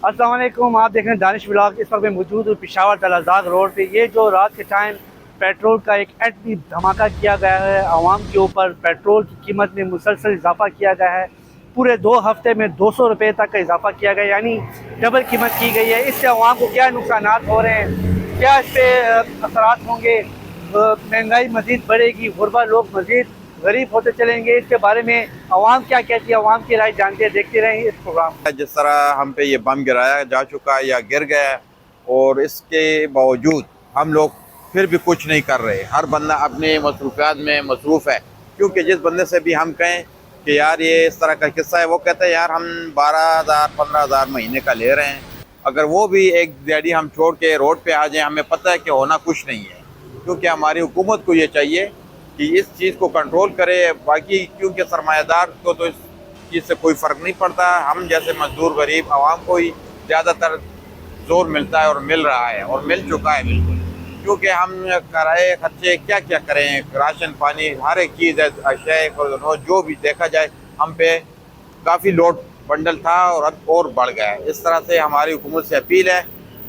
अस्सलाम वालेकुम, आप देख रहे हैं दानिश व्लॉग। इस वक्त मैं मौजूद हूँ पिशावर तलाजाग रोड पे। ये जो रात के टाइम पेट्रोल का एक एटमी धमाका किया गया है, आवाम के ऊपर पेट्रोल की कीमत में मुसलसल इजाफा किया गया है। पूरे 2 हफ्ते में 200 रुपये तक का इजाफा किया गया, यानी डबल कीमत की गई है। इससे आवाम को क्या नुकसानात हो रहे हैं, क्या इस पर असरात होंगे, महंगाई मज़ीद बढ़ेगी, गुरबा लोग मज़ीद गरीब होते चलेंगे, इसके बारे में आवाम क्या कहती है, आवाम की राय जानते हैं। देखते रहें इस प्रोग्राम। जिस तरह हम पे ये बम गिराया जा चुका है या गिर गया है, और इसके बावजूद हम लोग फिर भी कुछ नहीं कर रहे। हर बंदा अपने मसरूफियात में मसरूफ़ है। क्योंकि जिस बंदे से भी हम कहें कि यार ये इस तरह का किस्सा है, वो कहते हैं यार हम 12,000 15,000 महीने का ले रहे हैं। अगर वो भी एक दिहाड़ी हम छोड़ के रोड पे आ जाएं, हमें पता है कि होना कुछ नहीं है। क्योंकि हमारी हुकूमत को ये चाहिए कि इस चीज़ को कंट्रोल करे। बाकी क्योंकि सरमायादार को तो इस चीज़ से कोई फ़र्क नहीं पड़ता, हम जैसे मजदूर गरीब आवाम को ही ज़्यादातर जोर मिलता है और मिल रहा है और मिल चुका है बिल्कुल। क्योंकि हम किराए खर्चे क्या क्या करें, राशन पानी हर एक चीज़ है, अशया जो भी देखा जाए हम पे काफ़ी लोड बंडल था और अब और बढ़ गया है। इस तरह से हमारी हुकूमत से अपील है,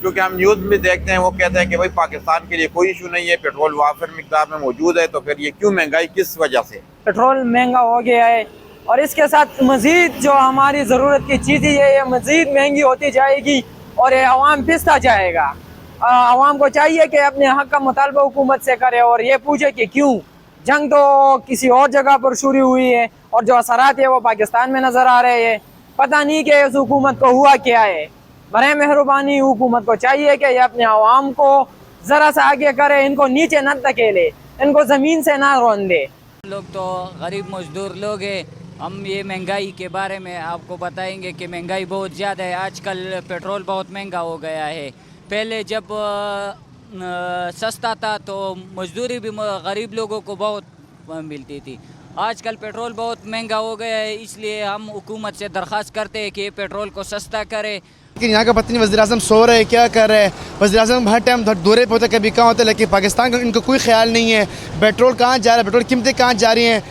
क्योंकि हम न्यूज़ में देखते हैं वो कहते हैं कि भाई पाकिस्तान के लिए कोई इशू नहीं है, पेट्रोल वाफिर मिकदार में मौजूद है, तो फिर ये क्यों महंगाई किस वजह से? पेट्रोल महंगा हो गया है और इसके साथ मज़ीद जो हमारी ज़रूरत की चीज़ें है ये मज़ीद महंगी होती जाएगी और ये अवाम पिसता जाएगा। अवाम को चाहिए कि अपने हक़ का मुतालबा हुकूमत से करे और ये पूछे कि क्यों। जंग तो किसी और जगह पर शुरू हुई है और जो असरात है वो पाकिस्तान में नज़र आ रहे हैं। पता नहीं कि इस हुकूमत को हुआ क्या है। बराए मेहरबानी हुकूमत को चाहिए कि ये अपने अवाम को ज़रा सा आगे करे, इनको नीचे न धकेले, इनको ज़मीन से ना रोन दे। लोग तो गरीब मजदूर लोग हैं। हम ये महंगाई के बारे में आपको बताएंगे कि महंगाई बहुत ज़्यादा है। आजकल पेट्रोल बहुत महंगा हो गया है। पहले जब सस्ता था तो मजदूरी भी गरीब लोगों को बहुत मिलती थी। आजकल पेट्रोल बहुत महंगा हो गया है, इसलिए हम हुकूमत से दरख्वास्त करते हैं कि पेट्रोल को सस्ता करे। लेकिन यहाँ का पता नहीं वज़ीर-ए-आज़म सो रहे हैं, क्या कर रहे हैं। वज़ीर-ए-आज़म हर टाइम दौरे पे होते, कभी कहाँ होते, लेकिन पाकिस्तान का इनको कोई ख्याल नहीं है। पेट्रोल कहाँ जा रहा है, पेट्रोल कीमतें कहाँ जा रही हैं।